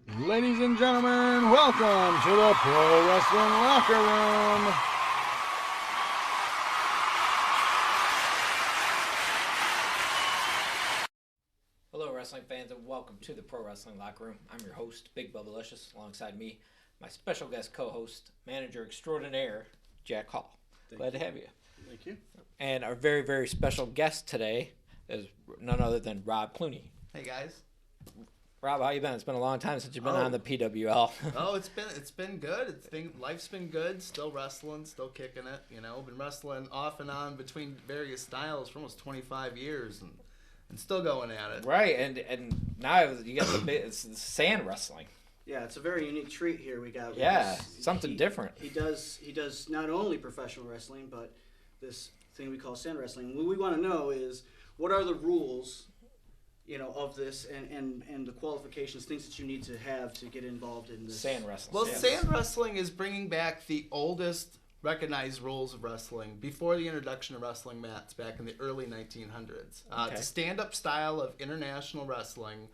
Ladies and gentlemen, welcome to the Pro Wrestling Locker Room. Hello, wrestling fans, and welcome to the Pro Wrestling Locker Room. I'm your host, Big Bubba. Alongside me, my special guest co-host, manager extraordinaire, Jack Hall. Glad to have you. Thank you. And our very, very special guest today is none other than Rob Clooney. Hey guys. Rob, how you been? It's been a long time since you've been on the PWL. Oh, it's been good. Life's been good. Still wrestling, still kicking it. You know, been wrestling off and on between various styles for almost 25 years, and still going at it. Right, and now you got it's the sand wrestling. Yeah, it's a very unique treat here we got. Yeah, something different. He does not only professional wrestling, but this thing we call sand wrestling. What we want to know is what are the rules, of this and the qualifications, things that you need to have to get involved in this. Sand wrestling. Well, sand wrestling is bringing back the oldest recognized rules of wrestling before the introduction of wrestling mats back in the early 1900s. It's a stand-up style of international wrestling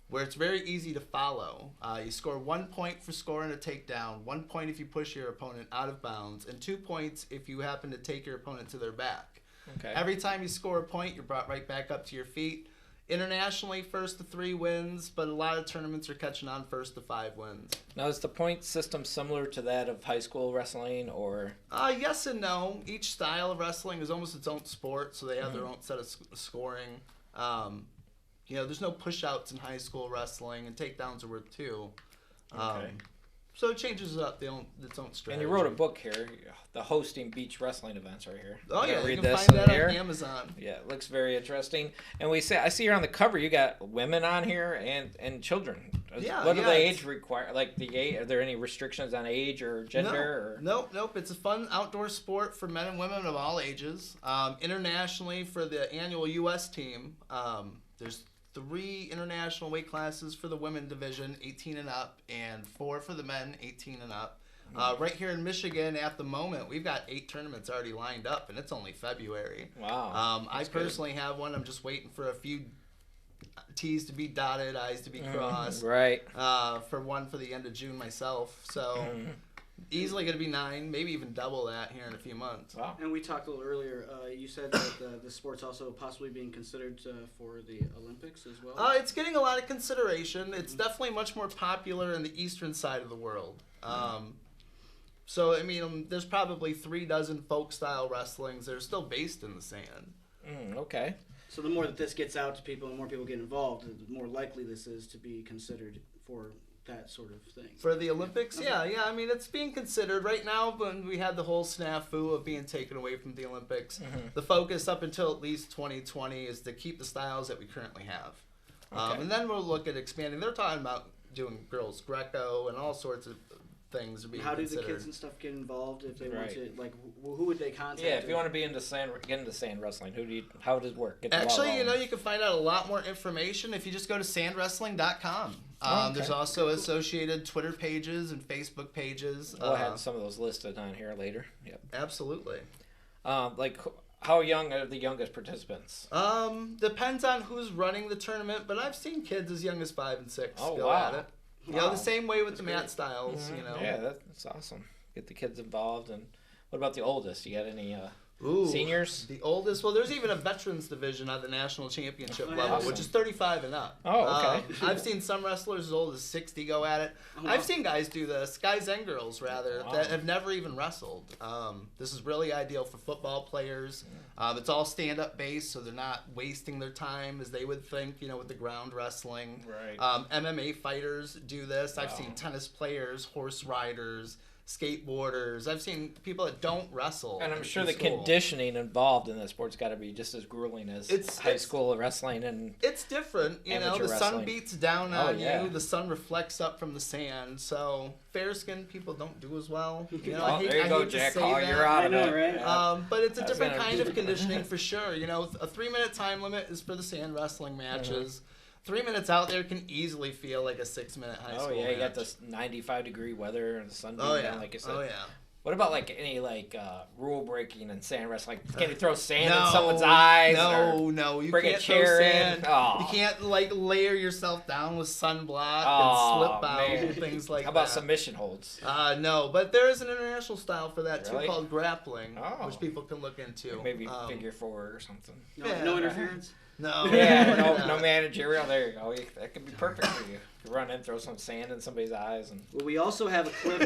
where it's very easy to follow. You score 1 point for scoring a takedown, 1 point if you push your opponent out of bounds, and 2 points if you happen to take your opponent to their back. Okay. Every time you score a point, you're brought right back up to your feet. Internationally, 1st to 3 wins, but a lot of tournaments are catching on 1st to 5 wins. Now, is the point system similar to that of high school wrestling, or? Yes and no. Each style of wrestling is almost its own sport, so they have their own set of scoring. There's no push-outs in high school wrestling, and takedowns are worth 2. Okay. So it changes up its own strategy. And you wrote a book here, the hosting beach wrestling events right here. Oh yeah, read you can this find that here. on Amazon. Yeah, it looks very interesting. And I see here on the cover you got women on here and children. What do the age require? Like the age? Are there any restrictions on age or gender? Nope. It's a fun outdoor sport for men and women of all ages. Internationally, for the annual U.S. team, there's 3 international weight classes for the women division, 18 and up, and 4 for the men, 18 and up. Right here in Michigan, at the moment, we've got 8 tournaments already lined up, and it's only February. Wow. I personally have one. I'm just waiting for a few T's to be dotted, I's to be crossed. Right. For one for the end of June myself. So easily going to be 9, maybe even double that here in a few months. Wow. And we talked a little earlier. You said that the sport's also possibly being considered for the Olympics as well. It's getting a lot of consideration. It's definitely much more popular in the eastern side of the world. So, there's probably 3 dozen folk-style wrestlings that are still based in the sand. Okay. So the more that this gets out to people and more people get involved, the more likely this is to be considered for that sort of thing. For the Olympics? Yeah. It's being considered. Right now, when we had the whole snafu of being taken away from the Olympics, the focus up until at least 2020 is to keep the styles that we currently have. And then we'll look at expanding. They're talking about doing girls Greco and all sorts of things are being How do considered. the kids and stuff get involved if they want to? Like, who would they contact? Yeah, if you want to be into sand wrestling, how does it work? Actually, you can find out a lot more information if you just go to sandwrestling.com. There's also associated Twitter pages and Facebook pages. We'll have some of those listed on here later. Yep. Absolutely. How young are the youngest participants? Depends on who's running the tournament, but I've seen kids as young as 5 and 6 go wow. at it. Wow. The same way with the mat styles, Yeah, that's awesome. Get the kids involved. And what about the oldest? You got any seniors? The oldest? Well, there's even a veterans division at the national championship level, awesome. which is 35 and up. Oh, okay. I've seen some wrestlers as old as 60 go at it. I've seen guys do this, guys and girls rather, that have never even wrestled. This is really ideal for football players. It's all stand-up based, so they're not wasting their time as they would think, with the ground wrestling. Right. MMA fighters do this. I've seen tennis players, horse riders, skateboarders. I've seen people that don't wrestle. And I'm sure the conditioning involved in this sport's got to be just as grueling as high school wrestling and it's different, the wrestling. sun beats down on yeah. you, the sun reflects up from the sand, so fair-skinned people don't do as well. there you go, Jack Hall, you're out of it. Right? Yeah. But it's a different kind of conditioning for sure. A 3-minute time limit is for the sand wrestling matches. 3 minutes out there can easily feel like a 6-minute high school Oh, yeah, you match. got this 95-degree weather and the sun beating down, like you said. Oh, yeah. What about like any rule breaking and sand wrestling? Like, can you throw sand in someone's eyes? No, you bring can't a chair throw sand. in. Oh. You can't layer yourself down with sunblock and slip out and things like that. How about submission holds? No, but there is an international style for that Really? too, called grappling, Oh. which people can look into. Maybe figure four or something. No interference. No. Yeah, no managerial. There you go. That could be perfect for you. You run in, throw some sand in somebody's eyes, and. Well, we also have a clip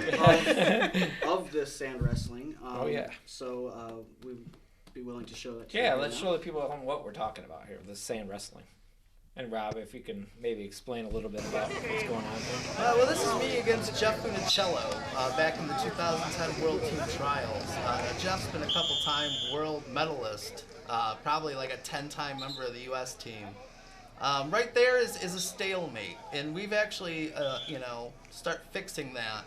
of this sand wrestling. Oh yeah. So we'd be willing to show that to you. Yeah, let's show the people at home what we're talking about here. The sand wrestling. And Rob, if you can maybe explain a little bit about what's going on here. Well, this is me against Jeff Funicello back in the 2010 World Team Trials. Jeff's been a couple-time world medalist, probably like a 10-time member of the U.S. team. Right there is a stalemate, and we've actually, start fixing that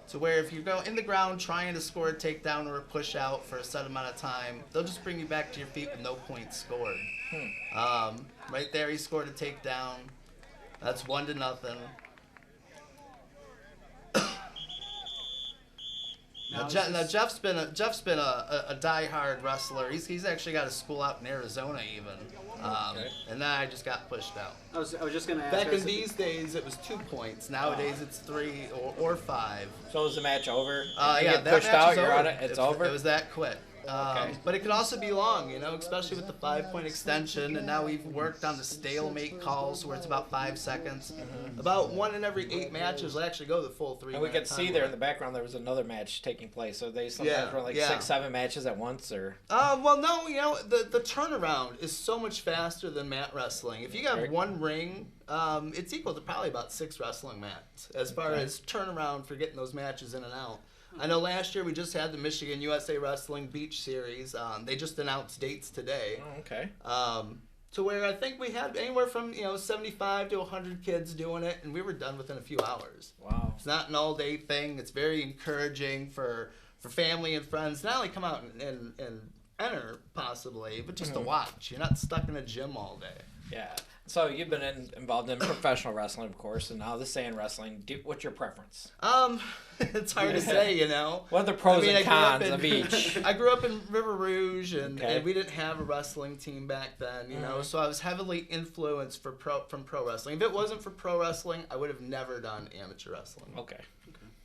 to where if you go in the ground trying to score a takedown or a push out for a set amount of time, they'll just bring you back to your feet with no points scored. Right there, he scored a takedown. That's 1-0. Now Jeff's been a diehard wrestler. He's actually got a school out in Arizona even, and then I just got pushed out. I was just gonna ask. Back in these days, it was 2 points. Nowadays, it's 3 or 5. So is the match over? Yeah, you get that pushed match out. is You're over. on it. It's over. It was that quick. Okay. But it could also be long, especially with the 5-point extension, and now we've worked on the stalemate calls where it's about 5 seconds. About 1 in every 8 matches will actually go the full 3 And we could see there in the background there was another match taking place. So they sometimes run 6, 7 matches at once, or. Well, no, the turnaround is so much faster than mat wrestling. If you got one ring, it's equal to probably about 6 wrestling mats as far as turnaround for getting those matches in and out. I know last year we just had the Michigan USA Wrestling Beach Series. They just announced dates today. Oh, okay. To where I think we had anywhere from 75 to 100 kids doing it, and we were done within a few hours. Wow. It's not an all-day thing. It's very encouraging for family and friends. Not only come out and enter possibly, but just to watch. You're not stuck in a gym all day. Yeah. So you've been involved in professional wrestling, of course, and now the sand wrestling. What's your preference? It's hard to say, What are the pros and cons of each? I grew up in River Rouge, and we didn't have a wrestling team back then, so I was heavily influenced from pro wrestling. If it wasn't for pro wrestling, I would have never done amateur wrestling. Okay.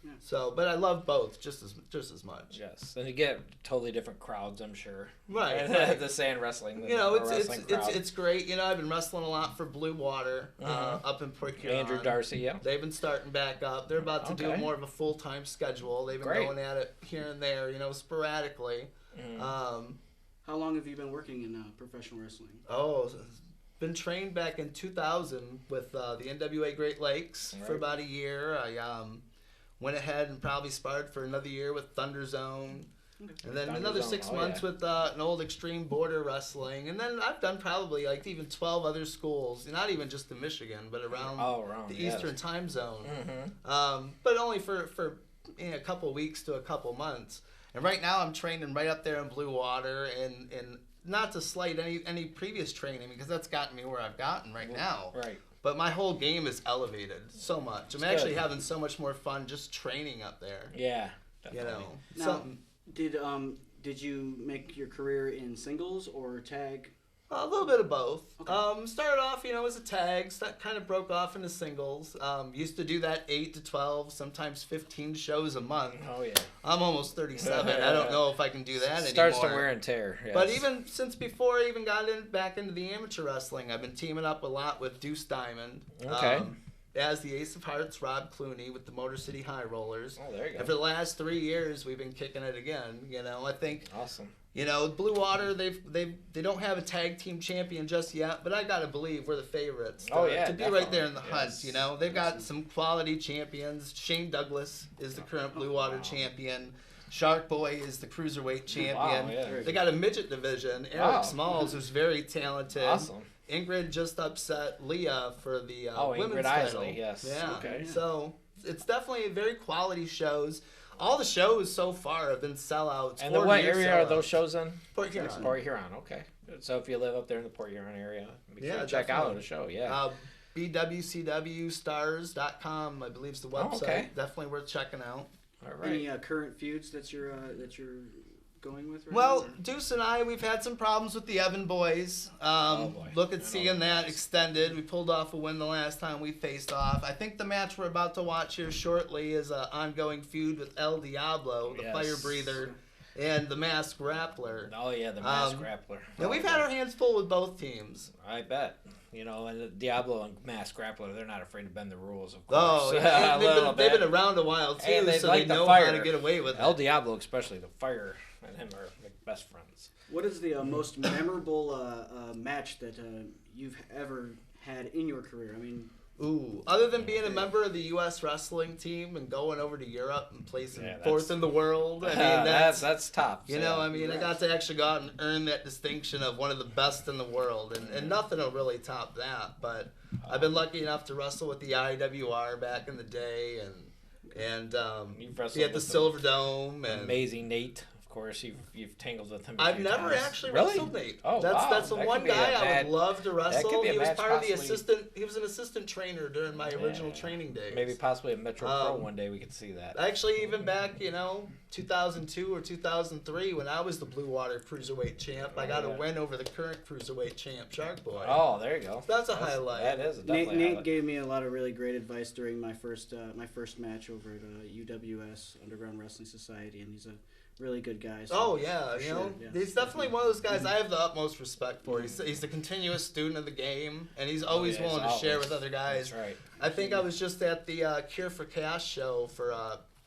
Yeah. So, but I love both just as much. Yes, and you get totally different crowds, I'm sure. Right. The sand wrestling. It's great. I've been wrestling a lot for Blue Water up in Port Huron. Andrew Darcy, yeah. They've been starting back up. They're about to do more of a full-time schedule. They've been going at it here and there, sporadically. How long have you been working in professional wrestling? Been trained back in 2000 with the NWA Great Lakes for about a year. I went ahead and probably sparred for another year with Thunder Zone. And then another 6 months with an old Extreme Border Wrestling. And then I've done probably even 12 other schools, not even just in Michigan, but around the Eastern time zone. But only for a couple weeks to a couple months. And right now I'm training right up there in Blue Water, and not to slight any previous training, because that's gotten me where I've gotten right now. Right. But my whole game is elevated so much. I'm actually having so much more fun just training up there. Yeah, definitely. Now, did you make your career in singles or tag? A little bit of both. Okay. Started off, as a tag. That kind of broke off into singles. Used to do that 8 to 12, sometimes 15 shows a month. Oh yeah. I'm almost 37. I don't know if I can do that anymore. Starts to wear and tear. Yes. But even since before I even got back into the amateur wrestling, I've been teaming up a lot with Deuce Diamond. Okay. As the Ace of Hearts, Rob Clooney with the Motor City High Rollers. Oh, there you go. And for the last 3 years, we've been kicking it again. I think. Awesome. Blue Water, they don't have a tag team champion just yet, but I gotta believe we're the favorites to be definitely. right there in the hunt. They've got some quality champions. Shane Douglas is the current Blue Water champion. Shark Boy is the cruiserweight champion. Wow, yeah. They got a midget division. Eric Smalls, who's very talented. Awesome. Ingrid just upset Leah for the women's Ingrid title. Isley, yes. Yeah. Okay. So it's definitely very quality shows. All the shows so far have been sellouts. And what area are those shows in? Port Huron. Port Huron, okay. So if you live up there in the Port Huron area, be sure to check definitely. out the show, yeah. BWCWstars.com, I believe, is the website. Okay. Definitely worth checking out. All right. Any current feuds that you're going with? Right Well, now, or? Deuce and I, we've had some problems with the Evan boys. Boy. Look at seeing that extended. We pulled off a win the last time we faced off. I think the match we're about to watch here shortly is an ongoing feud with El Diablo, the fire breather, and the Masked Grappler. Oh, yeah, the Masked Grappler. And we've had our hands full with both teams. I bet. You know, and the Diablo and Masked Grappler, they're not afraid to bend the rules, of Oh, course. yeah. A they've been bit. around a while, too, And they so like they the know fire. how to get away with El it. Diablo, especially, the fire and him are like best friends. What is the most memorable match that you've ever had in your career? I mean, Ooh, other than being a member of the U.S. wrestling team and going over to Europe and placing fourth in the world, I mean, that's top. You know, I mean, I got to actually go out and earn that distinction of one of the best in the world, and nothing will really top that. But I've been lucky enough to wrestle with the IWR back in the day, and You've wrestled be at the with Silver Dome, and amazing Nate. Of course, you've tangled with him. I've never actually wrestled Nate. Oh, that's the That one could be a guy I match- would love to wrestle. be a He was match part of the possibly- assistant. He was an assistant trainer during my original training days. Maybe possibly a Metro Pro one day we could see that. Actually, even back, 2002 or 2003, when I was the Blue Water Cruiserweight champ, I got a win over the current Cruiserweight champ, Shark Boy. Oh, there you go. That's a highlight. That is definitely a Nate highlight. gave me a lot of really great advice during my first match over at UWS Underground Wrestling Society, and he's a really good guy. So Oh yeah, sure, yeah. he's definitely one of those guys I have the utmost respect for. He's a continuous student of the game, and he's always willing to share with other guys. That's right. I think I was just at the Cure for Cash show for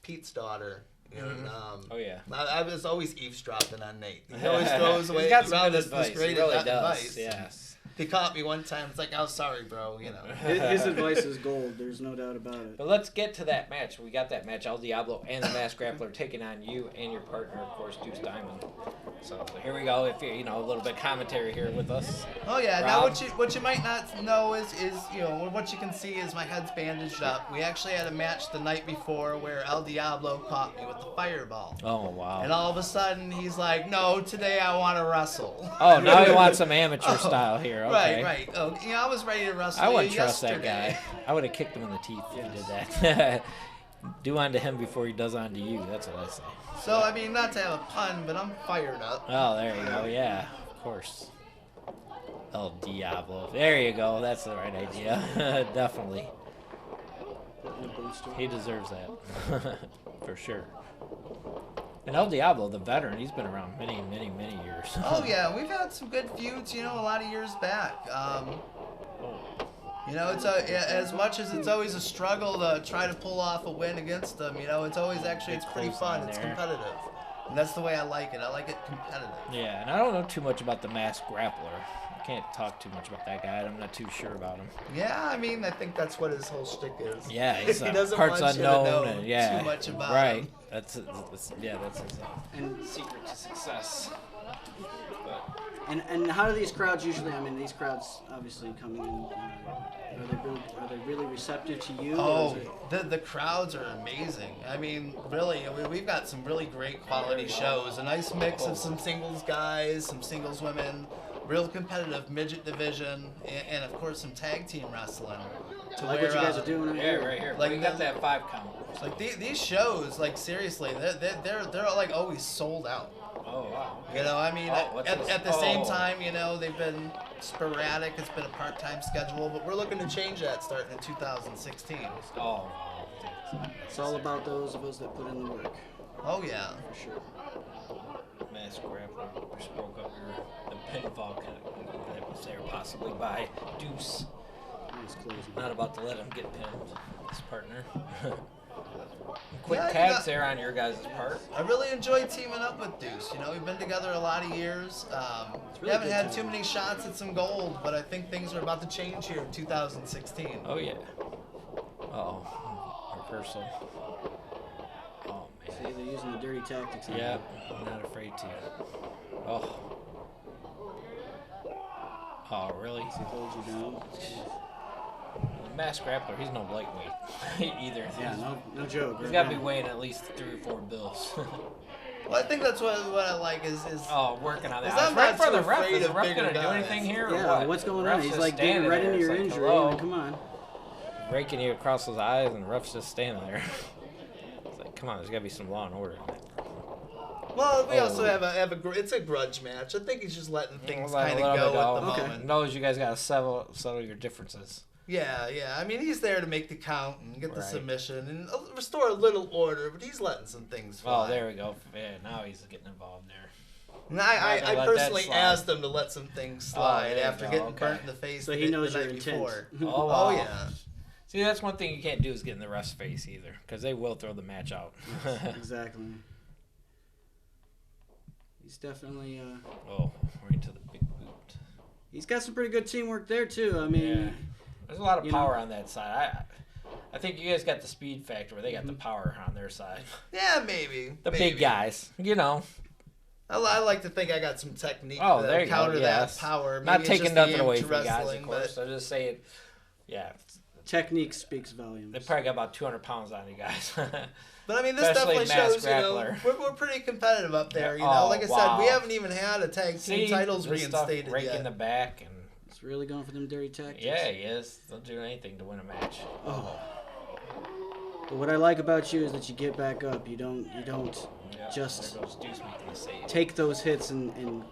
Pete's daughter. And, Oh yeah. I was always eavesdropping on Nate. He always throws away He's got some around good this advice. great He really does. advice. Yes. He caught me one time. It's like, oh, sorry, bro. his advice is gold. There's no doubt about it. But let's get to that match. We got that match, El Diablo and the Masked Grappler taking on you and your partner, of course, Deuce Diamond. So here we go. If you a little bit of commentary here with us. Oh yeah. Rob? Now what you might not know is what you can see is my head's bandaged up. We actually had a match the night before where El Diablo caught me with the fireball. Oh wow. And all of a sudden he's like, no, today I want to wrestle. Oh, now he wants some amateur style here. Okay. Right. Oh, I was ready to wrestle. I wouldn't you trust that yesterday. guy. I would have kicked him in the teeth if he did that. Do unto him before he does unto you. That's what I say. So I mean, not to have a pun, but I'm fired up. Oh, there you go. Yeah, of course. El Diablo. There you go. That's the right idea. Definitely. He deserves that. For sure. And El Diablo, the veteran, he's been around many, many, many years. Oh yeah, we've had some good feuds, a lot of years back. It's as much as it's always a struggle to try to pull off a win against them. It's always it's pretty close fun. line It's there. competitive, and that's the way I like it. I like it competitive. Yeah, and I don't know too much about the Masked Grappler. I can't talk too much about that guy. I'm not too sure about him. Yeah, I mean, I think that's what his whole shtick is. Yeah, he's he doesn't parts want you unknown to know and yeah, too much about right. him. That's his And secret to success. But and how do these crowds usually? I mean, these crowds obviously coming in. Are they really receptive to you? Oh, the crowds are amazing. I mean, really, we've got some really great quality shows. A nice mix of some singles guys, some singles women, real competitive midget division, and of course some tag team wrestling. To like what you guys are doing right yeah, here. right here. Like, We got that 5 count. Like these shows, like seriously, they're like always sold out. Oh wow. I mean, what's at, this? at the same Oh. time, they've been sporadic. It's been a part-time schedule, but we're looking to change that starting in 2016. Oh. It's all about those of us that put in the work, Oh yeah. for sure. Masked Grappler just broke up the pinfall that was there possibly by Deuce. Nice closing. Not about to let him get pinned, his partner. Quick Yeah, tags there on your guys' part. I really enjoy teaming up with Deuce. We've been together a lot of years. We really haven't good had team. too many shots at some gold, but I think things are about to change here in 2016. Oh yeah. Rehearsal. Oh See, man. they're using the dirty tactics. on Yeah, you. I'm not afraid to. Oh. Oh really? He holds you down. Masked Grappler, he's no lightweight either. Yeah, no joke. He's right got to now. be weighing at least 3 or 4 bills. Well, I think that's what I like is Oh, working on that. Is I'm Right not for too the ref. afraid Is the of ref bigger gonna do guys. anything here or Yeah, what? what's going The on? ref's He's just like digging standing right there. into your It's like, injury. hello. I mean, come on. Raking you across his eyes, and the ref's just standing there. It's like, come on, there's got to be some law and order. Well, we also have it's a grudge match. I think he's just letting things kind of go at the moment. Knows you guys got to settle your differences. Yeah. I mean, he's there to make the count and get the submission and restore a little order, but he's letting some things fly. Oh, there we go. Yeah, now he's getting involved there. And I personally asked him to let some things slide after getting burnt in the face. So he knows your intent. Oh, wow. Yeah. See, that's one thing you can't do is get in the ref's face either, because they will throw the match out. Exactly. He's definitely. Right to the big boot. He's got some pretty good teamwork there too. I mean, there's a lot of power on that side. I think you guys got the speed factor where they got the power on their side. Yeah, maybe. The big guys, you know. I like to think I got some technique to counter that power. Maybe not taking nothing away from you guys, of but course. I'm just saying, technique speaks volumes. They probably got about 200 pounds on you guys. But I mean, this Especially definitely shows, Grappler. We're pretty competitive up there. You know, like I said, we haven't even had a tag team titles reinstated right yet. In the back, and it's really going for them dirty tactics. Yeah, he is. They'll do anything to win a match. But what I like about you is that you get back up. You don't just take those hits and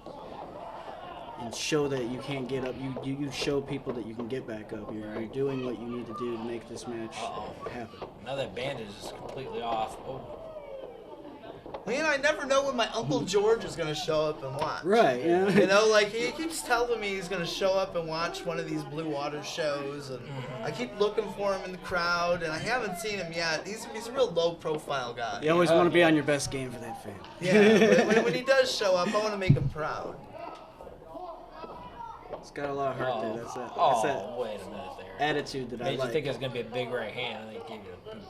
show that you can't get up. You show people that you can get back up. You're doing what you need to do to make this match happen. Now that bandage is completely off. Well, you know, I never know when my Uncle George is going to show up and watch. Right, yeah. You know, like, he keeps telling me he's going to show up and watch one of these Blue Water shows, and I keep looking for him in the crowd, and I haven't seen him yet. He's a real low-profile guy. You always want to be on your best game for that fan. Yeah, when he does show up, I want to make him proud. It's got a lot of heart there. That's that wait a minute there. Attitude that I like. Made you think it was going to be a big right hand, and they gave you a boot.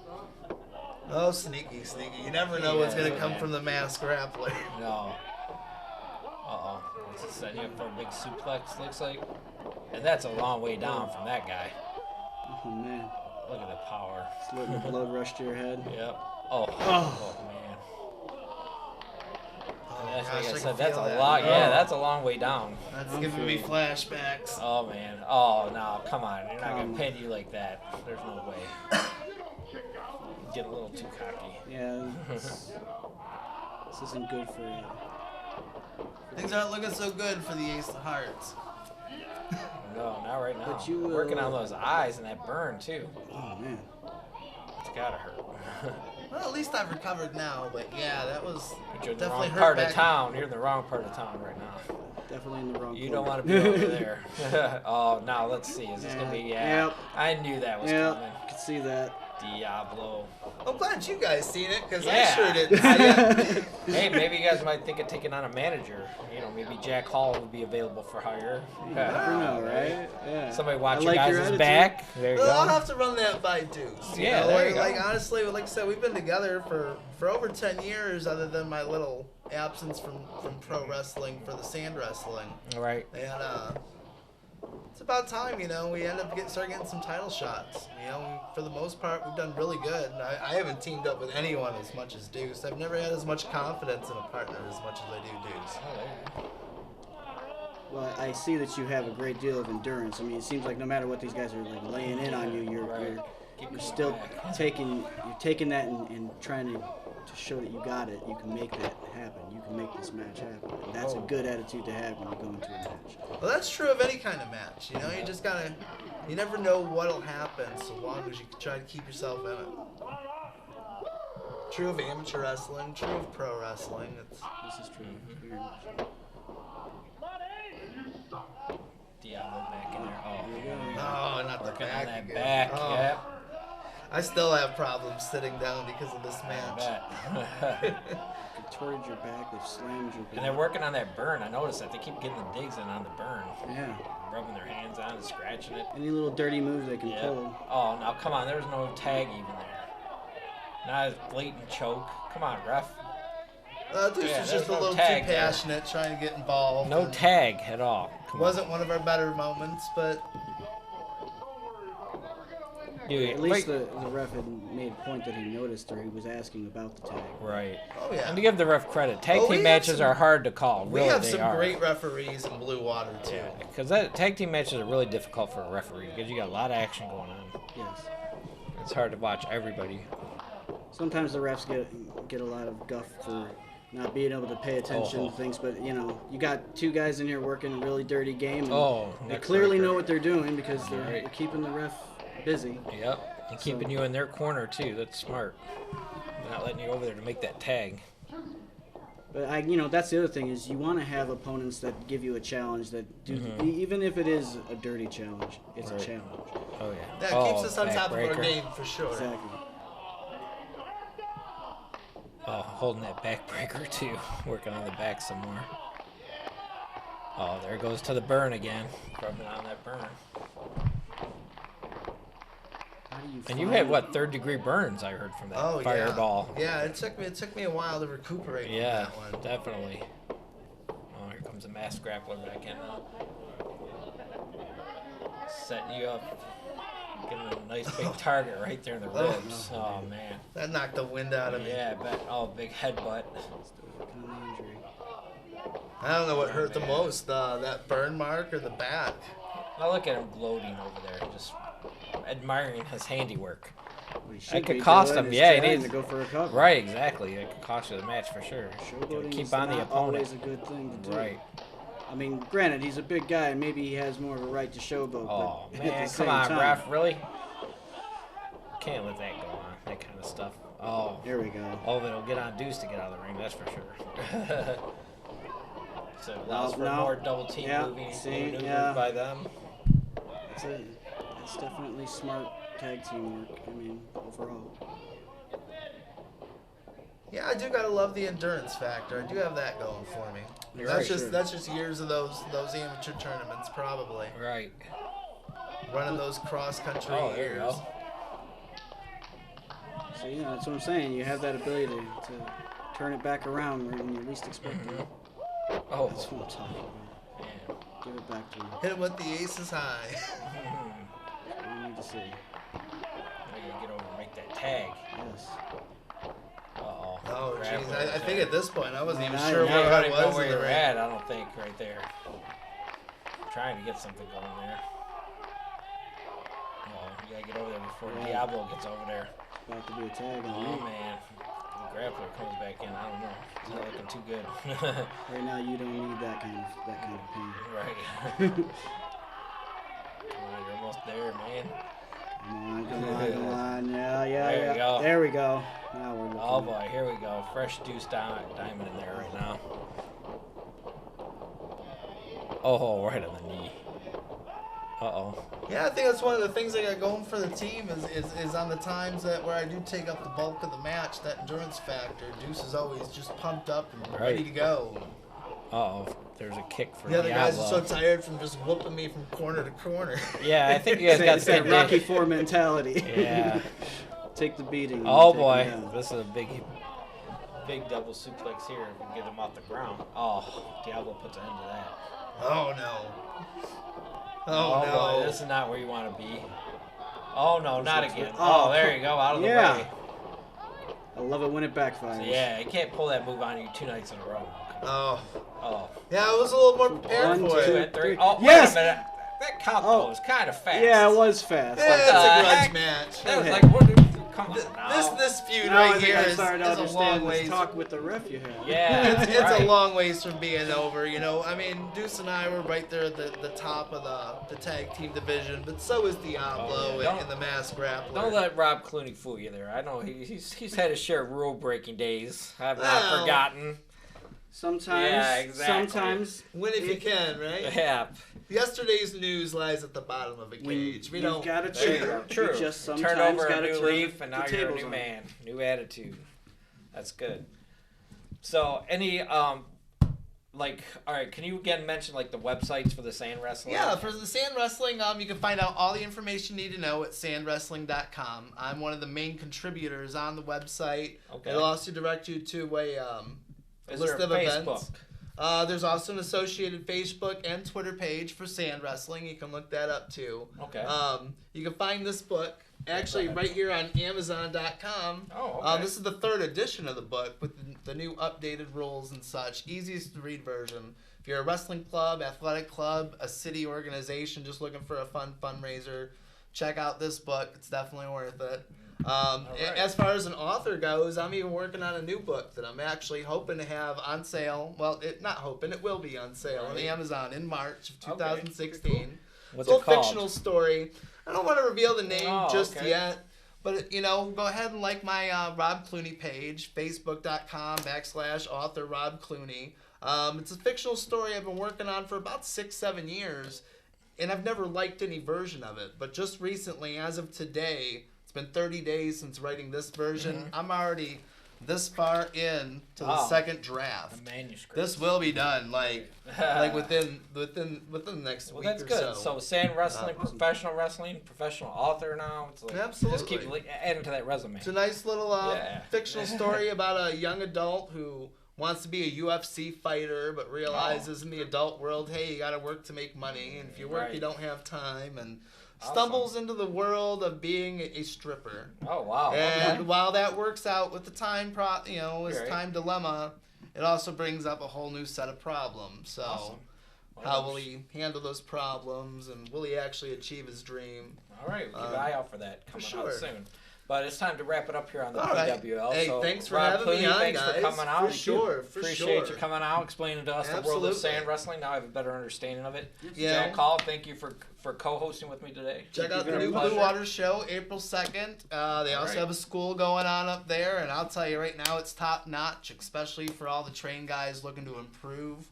Oh, sneaky. You never know what's going to come from the Masked Grappler. No. It's setting up for a big suplex, looks like. And that's a long way down from that guy. Oh, man. Look at the power. It's letting the blood rush to your head. Yep. Man. That's Gosh, like I said, that's a lot. Yeah, that's a long way down. That's giving me flashbacks. Oh, man. Oh, no. Come on. You're not going to pin you like that. There's no way. Get a little too cocky. Yeah, this isn't good for you. Things aren't looking so good for the Ace of Hearts. No, not right now. But you working on those eyes and that burn too. Oh man, it's gotta hurt. Well, at least I've recovered now. But yeah, that was You're in the definitely wrong hurt part back. of town. You're in the wrong part of town right now. Definitely in the wrong. You don't want to be over there. Oh, now let's see. Is this gonna be? Yeah. Yep. I knew that was Yep. coming. I could see that. Diablo. I'm glad you guys seen it, because Yeah. I sure didn't. Hey, maybe you guys might think of taking on a manager. You know, maybe Jack Hall would be available for hire. You never know, right? Yeah. Somebody watch I your like your guys' attitude. back. There you I'll go. have to run that by Deuce. Yeah, know? there you like go. honestly, like I said, we've been together for over 10 years, other than my little absence from pro wrestling for the sand wrestling. All right. And it's about time, you know, we end up start getting some title shots. You know, for the most part, we've done really good. And I haven't teamed up with anyone as much as Deuce. I've never had as much confidence in a partner as much as I do Deuce. Oh, there you go. Well, I see that you have a great deal of endurance. I mean, it seems like no matter what these guys are like laying in on you, you're still taking that and trying to show that you got it. You can make that happen. You can make this match happen. And that's a good attitude to have when you go into a match. Well, that's true of any kind of match. You know, you just gotta. You never know what'll happen, so long as you try to keep yourself in it. True of amateur wrestling. True of pro wrestling. This is true. Very much. Diablo back in there. Oh, not the Working back on that again. back. Oh. Yep. I still have problems sitting down because of this match. Bet. Contorted your back, they've slammed your back. And they're working on that burn. I noticed that they keep getting the digs in on the burn. Yeah. Rubbing their hands on it, scratching it. Any little dirty move they can Yeah. pull. Oh, now come on. There's no tag even there. Not a blatant choke. Come on, ref. Deuce was there's just a no little too tag there. passionate, trying to get involved. No and tag at all. Come Wasn't one of our better moments, but on. Dude, At least the ref had made a point that he noticed, or he was asking about the tag. Right. oh yeah. And to give the ref credit, tag Oh, we team have matches some- are hard to call. We Really, have they some are. great referees in Blue Water too. Yeah, because tag team matches are really difficult for a referee because you got a lot of action going on. Yes. It's hard to watch everybody. Sometimes the refs get a lot of guff for not being able to pay attention to things, but you got two guys in here working a really dirty game, and they clearly know what they're doing because they're keeping the ref busy. Yep, and keeping you in their corner too. That's smart. They're not letting you over there to make that tag. But that's the other thing is you want to have opponents that give you a challenge that do even if it is a dirty challenge, it's a challenge. Oh yeah. That keeps us on top of our game for sure. Exactly. Oh, holding that backbreaker too. Working on the back some more. Oh, there goes to the burn again. Rubbing on that burn. And you had what, 3rd-degree burns? I heard from that fireball. Yeah, it took me a while to recuperate. From that one. Definitely. Oh, here comes the Masked Grappler back in now. Setting you up. Getting a nice big target right there in the ribs. Oh man. That knocked the wind out of me. Yeah, I bet. Oh, big headbutt. I don't know what hurt the most, that burn mark or the back. Now look at him gloating over there, just admiring his handiwork. That could cost him. Yeah, he needs to go for a cover. Right, exactly. It could cost you the match for sure. Showboating Keep is on the not opponent. always a good thing to do. Right. I mean, granted, he's a big guy, and maybe he has more of a right to showboat. Oh but man, at the come same on, time, ref, really? Can't let that go on. That kind of stuff. Oh. There we go. All of it'll get on Deuce to get out of the ring. That's for sure. So it allows for more double team maneuvers by them. It's definitely smart tag team work. I mean, overall. Yeah, I do gotta love the endurance factor. I do have that going for me. That's just years of those amateur tournaments, probably. Right. Running those cross country years. There you go. So that's what I'm saying. You have that ability to turn it back around when you least expect it. Oh, that's what I'm talking about. Man. Give it back to him. Hit him with the aces high. That's what we need to see. Now you gotta get over and make that tag. Yes. Uh-oh. Oh, jeez. I think at this point I wasn't even Now sure you where don't I even was know where in the you're ring. at, I don't think, right there. Trying to get something going there. Oh, you gotta get over there before Diablo gets over there. About to be a tag on Oh me. man, the grappler comes back in. I don't know. It's not looking too good. Right now, you don't need that kind of pain. Right. Come on, you're almost there, man. Come on. Yeah. There we go. There we go. Now we're looking. Oh boy, here we go. Fresh Deuce diamond in there right now. Oh, right on the knee. Uh-oh. Yeah, I think that's one of the things I got going for the team is on the times where I do take up the bulk of the match, that endurance factor. Deuce is always just pumped up and ready to go. Uh-oh. There's a kick for The other Diablo. guys are so tired from just whooping me from corner to corner. Yeah, I think you guys got that Rocky IV mentality. Yeah. Take the beating. Oh boy, this is a big double suplex here. If we can get him off the ground. Oh, Diablo puts an end to that. Oh no. Oh no. Boy, this is not where you want to be. Oh no, not again. Oh, there you go, out of the way. I love it when it backfires. So, yeah, you can't pull that move on you 2 nights in a row. Oh. Oh. Yeah, I was a little more prepared for 2 it. and 3. Oh, Yes! wait a minute. That count was kind of fast. Yeah, it was fast. Yeah, it's a heck? grudge match. That was like, what? Come on now. This feud Now I right think here I is started to a long understand ways. this talk with the ref you had. Yeah, It's right. a long ways from being over, you know. I mean, Deuce and I were right there at the top of the tag team division, but so is Diablo and the Masked Grappler. Don't let Rob Clooney fool you there. I know he's had his share of rule breaking days. I've not forgotten. Sometimes. Yeah, exactly. Sometimes. Win if you can, right? Yeah. Yesterday's news lies at the bottom of a cage. We don't. Got to There you cheer. go. True. You just sometimes Turn over got a to new turn leaf, and now the you're a tables new on. man, new attitude. That's good. So, any like, all right, can you again mention like the websites for the sand wrestling? Yeah, for the sand wrestling, you can find out all the information you need to know at sandwrestling.com. I'm one of the main contributors on the website. Okay. It'll also direct you to a Is list there of a events. Facebook? There's also an associated Facebook and Twitter page for sand wrestling. You can look that up too. Okay. You can find this book actually right here on Amazon.com. Oh, okay. This is the 3rd edition of the book with the new updated rules and such. Easiest to read version. If you're a wrestling club, athletic club, a city organization just looking for a fun fundraiser, check out this book. It's definitely worth it. right. As far as an author goes, I'm even working on a new book that I'm actually hoping to have on sale. Well, not hoping, it will be on sale on Amazon in March of 2016. Okay. Cool. What's it's a it called? fictional story. I don't want to reveal the name just yet. But, go ahead and like my Rob Clooney page, facebook.com/author Rob Clooney. It's a fictional story I've been working on for about 6-7 years, and I've never liked any version of it. But just recently, as of today, it's been 30 days since writing this version. Mm-hmm. I'm already this far in to the second draft. The manuscript. This will be done like within the next week that's or good. so. Sand wrestling, professional author now. It's like, absolutely. Just keep adding to that resume. It's a nice little fictional story about a young adult who wants to be a UFC fighter, but realizes in the adult world, hey, you got to work to make money, and if you work, you don't have time, and stumbles into the world of being a stripper. Oh, wow. And while that works out with the time time dilemma, it also brings up a whole new set of problems. So how will he handle those problems, and will he actually achieve his dream? All right, we'll keep an eye out for that coming out soon. But it's time to wrap it up here on the PWL. Hey, so thanks for Rob having Clooney, me on, thanks guys. for coming out. Appreciate you coming out, explaining to us the world of sand wrestling. Now I have a better understanding of it. Yeah. Jack Hall, thank you for co-hosting with me today. Check out the new Blue Water show, April 2nd. They also have a school going on up there, and I'll tell you right now, it's top notch, especially for all the trained guys looking to improve.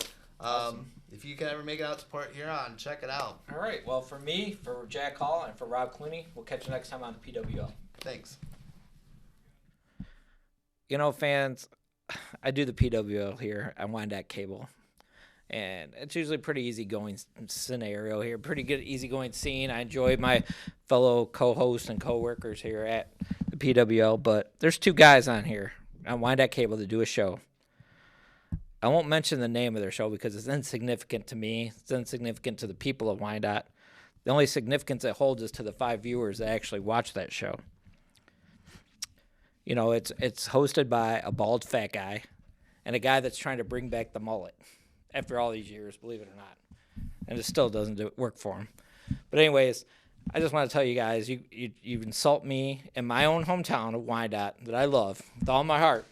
If you can ever make it out to Port Huron, check it out. All right. Well, for me, for Jack Hall, and for Rob Clooney, we'll catch you next time on the PWL. Thanks. Fans, I do the PWL here on Wyandotte Cable, and it's usually a pretty easygoing scenario here, pretty good easygoing scene. I enjoy my fellow co-hosts and co-workers here at the PWL, but there's two guys on here on Wyandotte Cable that do a show. I won't mention the name of their show because it's insignificant to me. It's insignificant to the people of Wyandotte. The only significance it holds is to the 5 viewers that actually watch that show. It's hosted by a bald fat guy and a guy that's trying to bring back the mullet after all these years, believe it or not. And it still doesn't work for him. But anyways, I just want to tell you guys, you insult me in my own hometown of Wyandotte that I love with all my heart.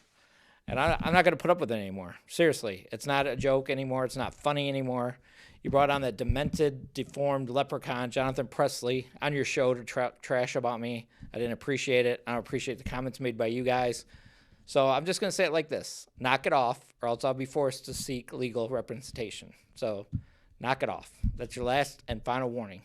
And I'm not going to put up with it anymore. Seriously, it's not a joke anymore. It's not funny anymore. You brought on that demented, deformed leprechaun, Jonathan Presley, on your show to trash about me. I didn't appreciate it. I don't appreciate the comments made by you guys. So I'm just going to say it like this. Knock it off, or else I'll be forced to seek legal representation. So knock it off. That's your last and final warning.